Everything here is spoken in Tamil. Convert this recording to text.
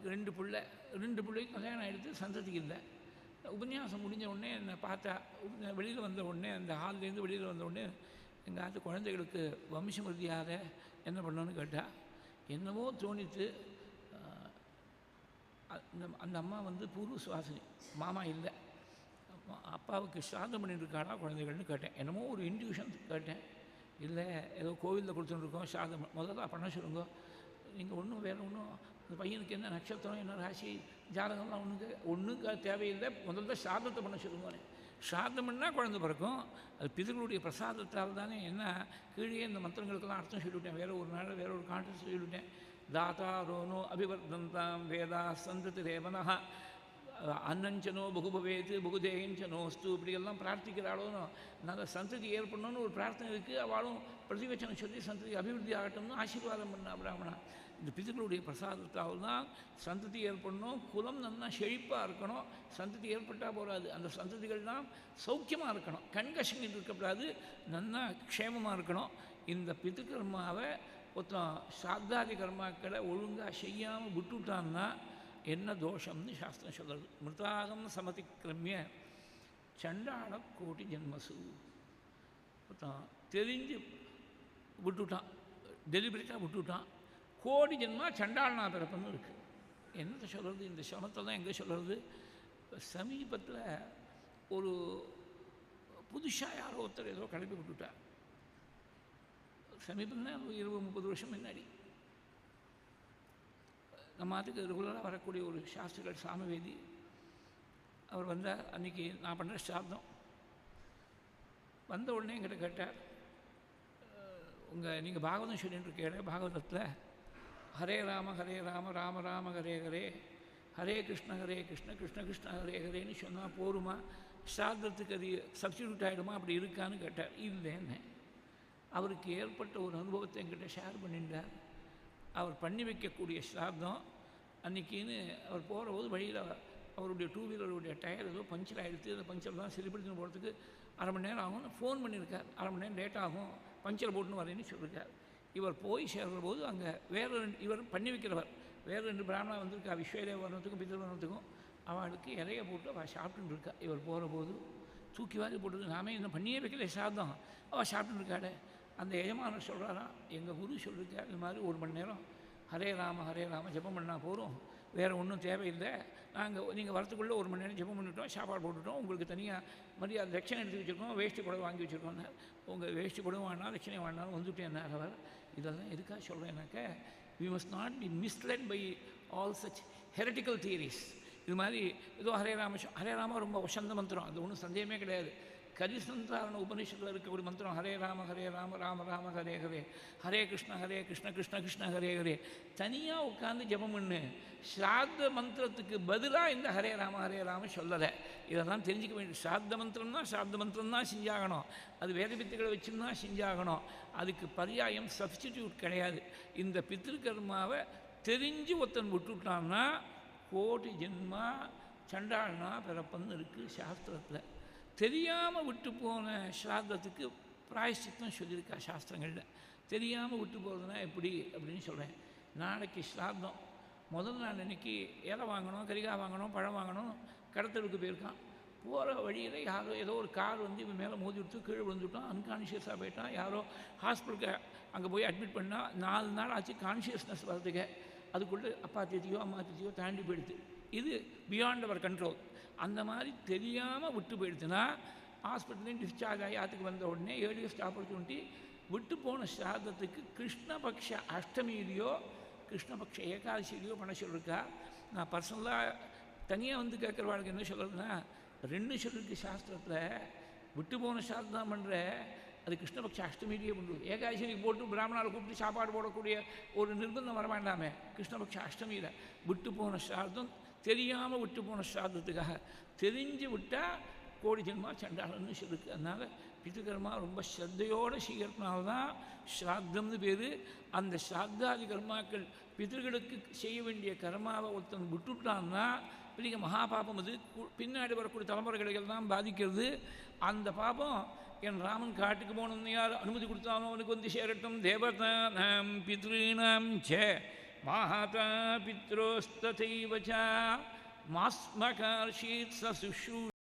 அவருக்கு 2 பிள்ளை, 2 பிள்ளைக்கு கல்யாணம் ஆகிடுத்து, சந்ததிக்கு இல்லை. உபன்யாசம் முடிஞ்ச உடனே என்னை பார்த்தா, வெளியில் வந்த உடனே அந்த ஹால்லேருந்து வெளியில் வந்த உடனே எங்கள் ஆத்து குழந்தைகளுக்கு வம்சமிருதியார என்ன பண்ணணும்னு கேட்டால், என்னவோ தோணித்து. அந்த அம்மா வந்து பூர்வ சுவாசினி, மாமா இல்லை, அப்பாவுக்கு ஸ்ராதம் பண்ணிட்டுருக்காளா குழந்தைகள்னு கேட்டேன். என்னமோ ஒரு இன்ட்யூஷன் கேட்டேன். இல்லை, ஏதோ கோவிலில் கொடுத்துட்டுருக்கோம், ஸ்ராதம் முதல்ல பண்ண சொல்லுங்க. நீங்கள் ஒன்றும் வேறு ஒன்றும் அந்த பையனுக்கு என்ன நட்சத்திரம், என்ன ராசி, ஜாதகம்லாம் ஒன்றும் தேவையில்லை, முதல்ல ஸ்ராதத்தை பண்ண சொல்லுங்க. ஸ்ராதம் பண்ணால் குழந்தை பிறக்கும், அது பிதர்களுடைய பிரசாதத்தால் தானே. என்ன கீழே இந்த மந்திரங்களுக்கெல்லாம் அர்த்தம் சொல்லிவிட்டேன், வேறு ஒரு நாள் வேற ஒரு கான்டெக்ட் சொல்லிவிட்டேன். தாத்தாரோனோ அபிவர்தந்தாம் வேதா சந்ததி ரேவனா அன்னஞ்சனோ பகுபவேத்து பகுதேயஞ்சனோஸ்து, இப்படியெல்லாம் பிரார்த்திக்கிறாளோனோ. நல்ல சந்ததி ஏற்படணும்னு ஒரு பிரார்த்தனை இருக்குது. அவளும் பிரதிவச்சனம் சொல்லி சந்ததி அபிவிருத்தி ஆகட்டும்னு ஆசீர்வாதம் பண்ணா பிராமணா. இந்த பிதர்களுடைய பிரசாதத்தால் தான் சந்ததி ஏற்படணும், குலம் நல்லா செழிப்பாக இருக்கணும். சந்ததி ஏற்பட்டால் போகாது, அந்த சந்ததிகள்லாம் சௌக்கியமாக இருக்கணும், கண்கஷங்கிட்டு இருக்கக்கூடாது, நல்லா க்ஷேமமாக இருக்கணும். இந்த பிதுக்கர்மாவை ஒருத்தன் சாத்தாதி கர்மாக்களை ஒழுங்காக செய்யாமல் விட்டுவிட்டான்னா என்ன தோஷம்னு சாஸ்திரம் சொல்கிறது. மிருதாகம் சமதிக்கிரமிய சண்டாள கோட்டி ஜென்மசு. ஒருத்தன் தெரிஞ்சு விட்டுவிட்டான், டெலிபரேட்டாக விட்டுவிட்டான், கோடி ஜென்மா சண்டாளனா பிறப்புன்னு இருக்குது. என்னத்தை சொல்கிறது, இந்த சிரமத்தை தான் எங்கே சொல்கிறது. சமீபத்தில் ஒரு புதுசாக யாரோ ஒருத்தர் ஏதோ கிளப்பி விட்டுவிட்டார். சமீபம்னா 20-30 வருஷம் முன்னாடி. நம்ம அதுக்கு ரெகுலராக வரக்கூடிய ஒரு சாஸ்திரிகள் சாமவேதி அவர் வந்தார். அன்றைக்கி நான் பண்ணுற ஸ்ராத்தம். வந்த உடனே என்கிட்ட கேட்டார், நீங்கள் பாகவதம் சொல்லிட்டு இருக்கீங்க, பாகவதத்தில் ஹரே ராம ராம ராம ஹரே ஹரே, ஹரே கிருஷ்ண கிருஷ்ண கிருஷ்ண ஹரே ஹரேன்னு சொன்னால் போருமா, ஸ்ராத்தத்துக்கு அது சப்ஸ்டிடியூட் ஆகிடுமா, அப்படி இருக்கான்னு கேட்டார். இல்லைன்னு. அவருக்கு ஏற்பட்ட ஒரு அனுபவத்தை என்கிட்ட ஷேர் பண்ணிட்டார். அவர் பண்ணி வைக்கக்கூடிய ஸ்ராத்தம் அன்றைக்கின்னு அவர் போகிற போது வழியில் அவருடைய 2 வீலருடைய டயர் ஏதோ பஞ்சர் ஆகிடுச்சு. அந்த பஞ்சர் தான் சரிப்படுத்தின்னு போகிறதுக்கு 1/2 மணி நேரம் ஆகும். ஃபோன் பண்ணியிருக்கார், 1/2 மணி நேரம் லேட் ஆகும், பஞ்சர் போட்டுன்னு வரேன்னு சொல்லியிருக்கார். இவர் போய் சேர்கிற போது அங்கே இவர் பண்ணி வைக்கிறவர் வேறு 2 பிராமணா வந்திருக்கா, விஸ்வேதேவ வர்ணத்துக்கும் பிதர்வர்ணத்துக்கும். அவளுக்கு இலைய போட்டு அவள் சாப்பிட்டுன்னு இருக்கா. இவர் போகிற போது தூக்கி வாரி போட்டது, நாமே இன்னும் பண்ணியே வைக்கல சாதம், அவள் சாப்பிட்டுன்னு இருக்காடே. அந்த எஜமானர் சொல்கிறாராம், எங்கள் குரு சொல்லியிருக்கார், இது மாதிரி 1 மணி நேரம் ஹரே ராம ஜெபம் பண்ணால் போகிறோம், வேறு ஒன்றும் தேவையில்லை. நீங்கள் வரத்துக்குள்ளே 1 மணி நேரம் ஜெபம் பண்ணிவிட்டோம், சாப்பாடு போட்டுவிட்டோம், உங்களுக்கு தனியாக மரியாதை தட்சணை எடுத்து வச்சுருக்கோம், வேஷ்டி புடவை வாங்கி வச்சுருக்கோம். உங்கள் வேஷ்டி புடவை வாங்கினா தட்சணை வாங்கினாலும் வந்துவிட்டேன் அவர். இதெல்லாம் எதுக்காக சொல்கிறேன்னாக்க, we must not be misled by all such heretical theories. இது மாதிரி ஏதோ ஹரே ராம ரொம்ப வசந்த மந்திரம், அது ஒன்றும் சந்தேகமே கிடையாது. கரிசந்தாரண உபனிஷத்தில் இருக்கக்கூடிய மந்திரம் ஹரே ராம ராம ராம ஹரே ஹரே, ஹரே கிருஷ்ண கிருஷ்ண கிருஷ்ண ஹரே ஹரே. தனியாக உட்காந்து ஜெபம் பண்ணு. ஸ்ராத்த மந்திரத்துக்கு பதிலாக இந்த ஹரே ராம சொல்லலை. இதெல்லாம் தெரிஞ்சிக்க வேண்டிய. ஸ்ராத்த மந்திரம் தான் செஞ்சாகணும், அது வேத பித்துக்களை வச்சுன்னா செஞ்சாகணும். அதுக்கு பரியாயம் சப்ஸ்டிடியூட் கிடையாது. இந்த பித்திருக்கர்மாவை தெரிஞ்சு ஒருத்தன் விட்டுவிட்டான்னா கோடி ஜென்மா சண்டாளனா பிறப்பன்னு இருக்குது சாஸ்திரத்தில். தெரியாமல் விட்டு போன ஸ்ராத்தத்துக்கு பிராயஷ்சித்தம் சொல்லியிருக்கா சாஸ்திரங்களில். தெரியாமல் விட்டு போகிறதுனா எப்படி அப்படின்னு சொல்கிறேன். நாளைக்கு ஸ்ராத்தம், முதல் நாள் அன்றைக்கி இலை வாங்கணும், கரிகாய் வாங்கணும், பழம் வாங்கணும், கடத்தலுக்கு போயிருக்கான். போகிற வழியில் யாரோ ஏதோ ஒரு கார் வந்து இவன் மேலே மோதி விட்டு கீழே விழுந்துவிட்டான், அன்கான்ஷியஸாக போயிட்டான். யாரோ ஹாஸ்பிட்டலுக்கு அங்கே போய் அட்மிட் பண்ணால் 4 நாள் ஆச்சு கான்ஷியஸ்னஸ் வர்றதுக்கு. அதுக்குள்ளே அப்பா தேதியோ அம்மா தேதியோ தாண்டி போயிடுது. இது பியாண்ட் அவர் கண்ட்ரோல். அந்த மாதிரி தெரியாமல் விட்டு போயிடுச்சுன்னா ஹாஸ்பிட்டல்லையும் டிஸ்சார்ஜ் ஆகி ஆற்றுக்கு வந்த உடனே ஏர்லியஸ்ட் ஆப்பர்ச்சுனிட்டி விட்டு போன ஸ்ராத்தத்துக்கு கிருஷ்ணபக்ஷ அஷ்டமியிலையோ கிருஷ்ணபக்ஷ ஏகாதசியிலையோ பண்ண சொல்லியிருக்கா. நான் பர்சனலாக தனியாக வந்து கேட்குறவாளுக்கு என்ன சொல்கிறதுனா, 2 சொல்லிருக்கு சாஸ்திரத்தில். விட்டு போன ஸ்ராத்தம் தான் பண்ணுற, அது கிருஷ்ணபக்ஷ அஷ்டமியிலேயே பண்ணுறது. ஏகாதசிக்கு போட்டு பிராமணாவை கூப்பிட்டு சாப்பாடு போடக்கூடிய ஒரு நிர்பந்தம் வர வேண்டாமே. கிருஷ்ணபக்ஷ அஷ்டமியில் விட்டு போன ஸ்ராத்தம், தெரியாமல் விட்டு போன ஸ்ராத்தத்துக்காக. தெரிஞ்சு விட்டால் கோடி ஜென்மா சண்டாளன்னு சொல்லிருக்கு. அதனால் பிதுகர்மா ரொம்ப ஸ்ரத்தையோடு செய்கிறதுனால்தான் ஸ்ராத்தம்னு பேர். அந்த ஸ்ராத்தாதி கர்மாக்கள் பிதர்களுக்கு செய்ய வேண்டிய கர்மாவை ஒருத்தன் விட்டுட்டான்னா பெரிய மகாபாபம். அது பின்னாடி வரக்கூடிய தலைமுறைகள் தான் பாதிக்கிறது. அந்த பாபம் என் ராமன் காட்டுக்கு போகணும்னு யார் அனுமதி கொடுத்தாலும் அவனுக்கு வந்து சேரட்டும். தேவதானாம் பித்ருணாம் ச माता पित्रोस्तथैव च मास्मकर्षीत् स शुश्रूष